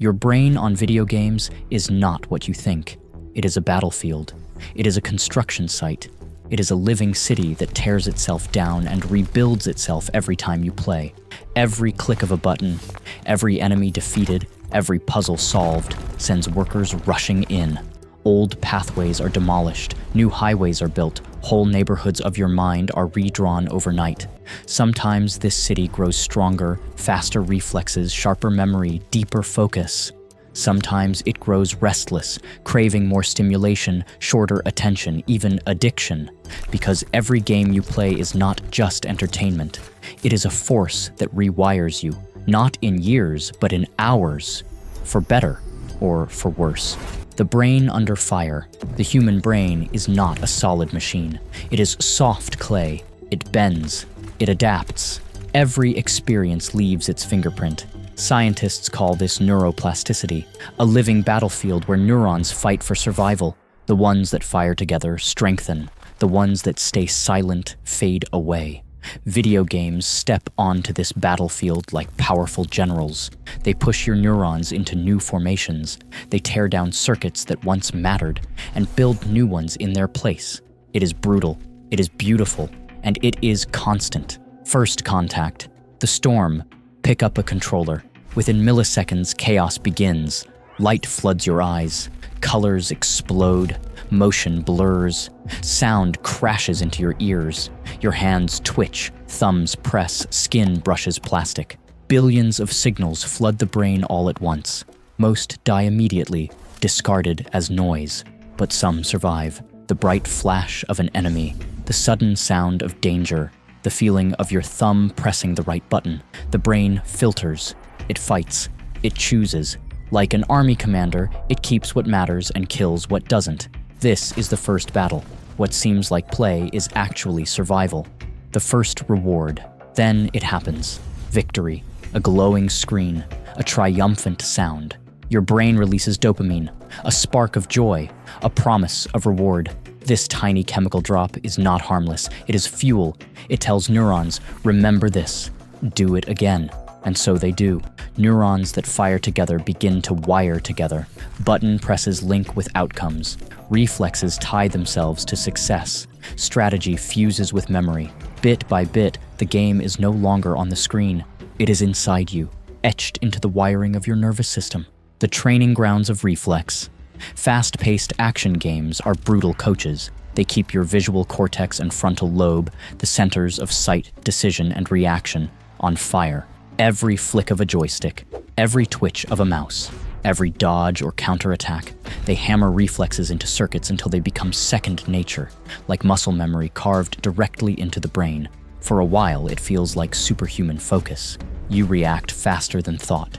Your brain on video games is not what you think. It is a battlefield. It is a construction site. It is a living city that tears itself down and rebuilds itself every time you play. Every click of a button, every enemy defeated, every puzzle solved sends workers rushing in. Old pathways are demolished, new highways are built, whole neighborhoods of your mind are redrawn overnight. Sometimes this city grows stronger, faster reflexes, sharper memory, deeper focus. Sometimes it grows restless, craving more stimulation, shorter attention, even addiction. Because every game you play is not just entertainment. It is a force that rewires you, not in years, but in hours, for better or for worse. The brain under fire. The human brain is not a solid machine. It is soft clay. It bends. It adapts. Every experience leaves its fingerprint. Scientists call this neuroplasticity, a living battlefield where neurons fight for survival. The ones that fire together strengthen. The ones that stay silent fade away. Video games step onto this battlefield like powerful generals. They push your neurons into new formations. They tear down circuits that once mattered and build new ones in their place. It is brutal, it is beautiful, and it is constant. First contact. The storm. Pick up a controller. Within milliseconds, chaos begins. Light floods your eyes. Colors explode. Motion blurs. Sound crashes into your ears. Your hands twitch. Thumbs press. Skin brushes plastic. Billions of signals flood the brain all at once. Most die immediately, discarded as noise. But some survive. The bright flash of an enemy. The sudden sound of danger. The feeling of your thumb pressing the right button. The brain filters. It fights. It chooses. Like an army commander, it keeps what matters and kills what doesn't. This is the first battle. What seems like play is actually survival. The first reward. Then it happens. Victory. A glowing screen. A triumphant sound. Your brain releases dopamine. A spark of joy. A promise of reward. This tiny chemical drop is not harmless. It is fuel. It tells neurons, remember this. Do it again. And so they do. Neurons that fire together begin to wire together. Button presses link with outcomes. Reflexes tie themselves to success. Strategy fuses with memory. Bit by bit, the game is no longer on the screen. It is inside you, etched into the wiring of your nervous system. The training grounds of reflex. Fast-paced action games are brutal coaches. They keep your visual cortex and frontal lobe, the centers of sight, decision, and reaction, on fire. Every flick of a joystick, every twitch of a mouse, every dodge or counterattack, they hammer reflexes into circuits until they become second nature, like muscle memory carved directly into the brain. For a while, it feels like superhuman focus. You react faster than thought.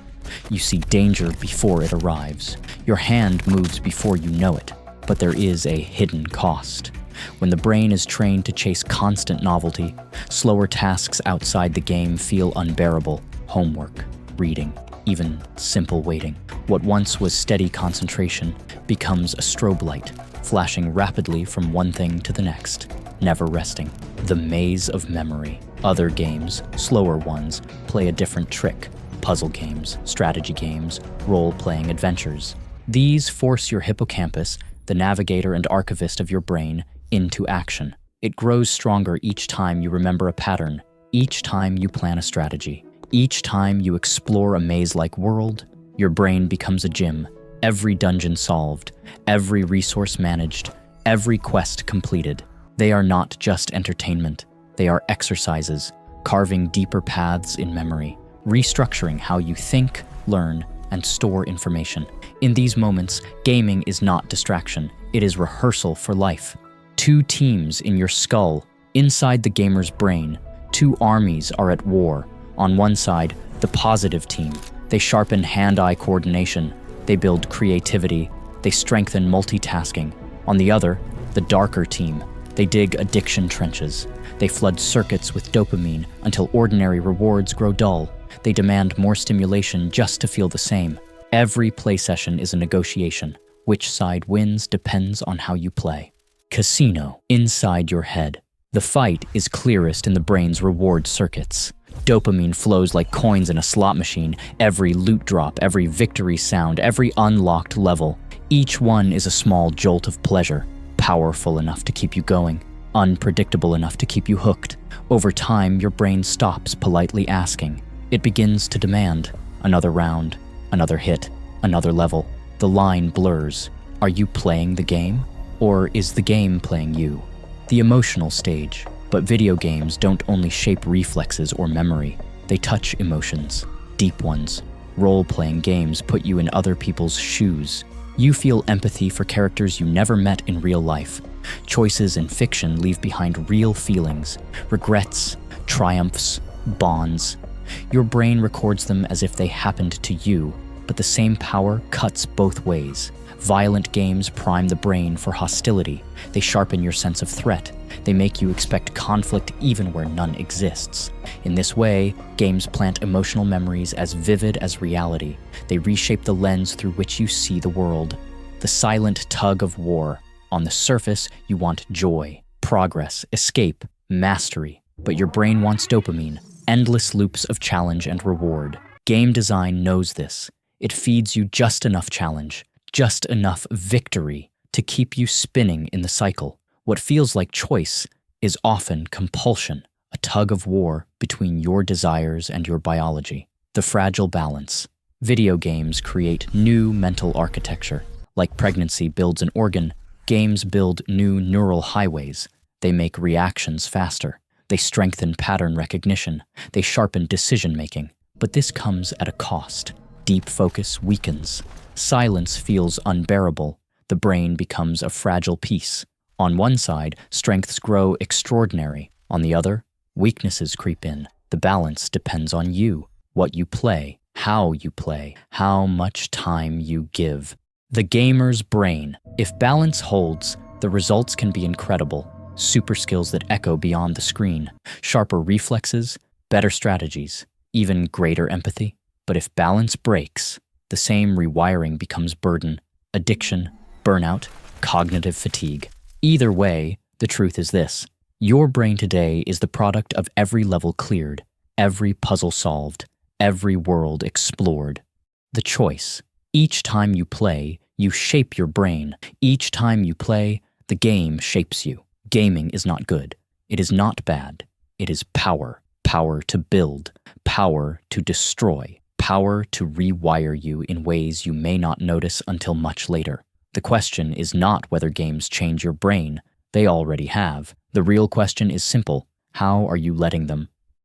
You see danger before it arrives. Your hand moves before you know it, but there is a hidden cost. When the brain is trained to chase constant novelty, slower tasks outside the game feel unbearable. Homework, reading, even simple waiting. What once was steady concentration becomes a strobe light, flashing rapidly from one thing to the next, never resting. The maze of memory. Other games, slower ones, play a different trick. Puzzle games, strategy games, role-playing adventures. These force your hippocampus, the navigator and archivist of your brain, into action. It grows stronger each time you remember a pattern, each time you plan a strategy, each time you explore a maze-like world. Your brain becomes a gym. Every dungeon solved, every resource managed, every quest completed. They are not just entertainment. They are exercises, carving deeper paths in memory, restructuring how you think, learn, and store information. In these moments, gaming is not distraction. It is rehearsal for life. Two teams in your skull, inside the gamer's brain. Two armies are at war. On one side, the positive team. They sharpen hand-eye coordination. They build creativity. They strengthen multitasking. On the other, the darker team. They dig addiction trenches. They flood circuits with dopamine until ordinary rewards grow dull. They demand more stimulation just to feel the same. Every play session is a negotiation. Which side wins depends on how you play. Casino, inside your head. The fight is clearest in the brain's reward circuits. Dopamine flows like coins in a slot machine. Every loot drop, every victory sound, every unlocked level. Each one is a small jolt of pleasure, powerful enough to keep you going, unpredictable enough to keep you hooked. Over time, your brain stops politely asking. It begins to demand another round, another hit, another level. The line blurs. Are you playing the game? Or is the game playing you? The emotional stage. But video games don't only shape reflexes or memory. They touch emotions, deep ones. Role-playing games put you in other people's shoes. You feel empathy for characters you never met in real life. Choices in fiction leave behind real feelings, regrets, triumphs, bonds. Your brain records them as if they happened to you, but the same power cuts both ways. Violent games prime the brain for hostility. They sharpen your sense of threat. They make you expect conflict even where none exists. In this way, games plant emotional memories as vivid as reality. They reshape the lens through which you see the world. The silent tug of war. On the surface, you want joy, progress, escape, mastery. But your brain wants dopamine, endless loops of challenge and reward. Game design knows this. It feeds you just enough challenge, just enough victory to keep you spinning in the cycle. What feels like choice is often compulsion, a tug of war between your desires and your biology. The fragile balance. Video games create new mental architecture. Like pregnancy builds an organ, games build new neural highways. They make reactions faster. They strengthen pattern recognition. They sharpen decision-making. But this comes at a cost. Deep focus weakens. Silence feels unbearable. The brain becomes a fragile piece. On one side, strengths grow extraordinary. On the other, weaknesses creep in. The balance depends on you, what you play, how much time you give. The gamer's brain. If balance holds, the results can be incredible. Super skills that echo beyond the screen. Sharper reflexes, better strategies, even greater empathy. But if balance breaks, the same rewiring becomes burden, addiction, burnout, cognitive fatigue. Either way, the truth is this. Your brain today is the product of every level cleared, every puzzle solved, every world explored. The choice. Each time you play, you shape your brain. Each time you play, the game shapes you. Gaming is not good. It is not bad. It is power. Power to build. Power to destroy. Power to rewire you in ways you may not notice until much later. The question is not whether games change your brain. They already have. The real question is simple. How are you letting them?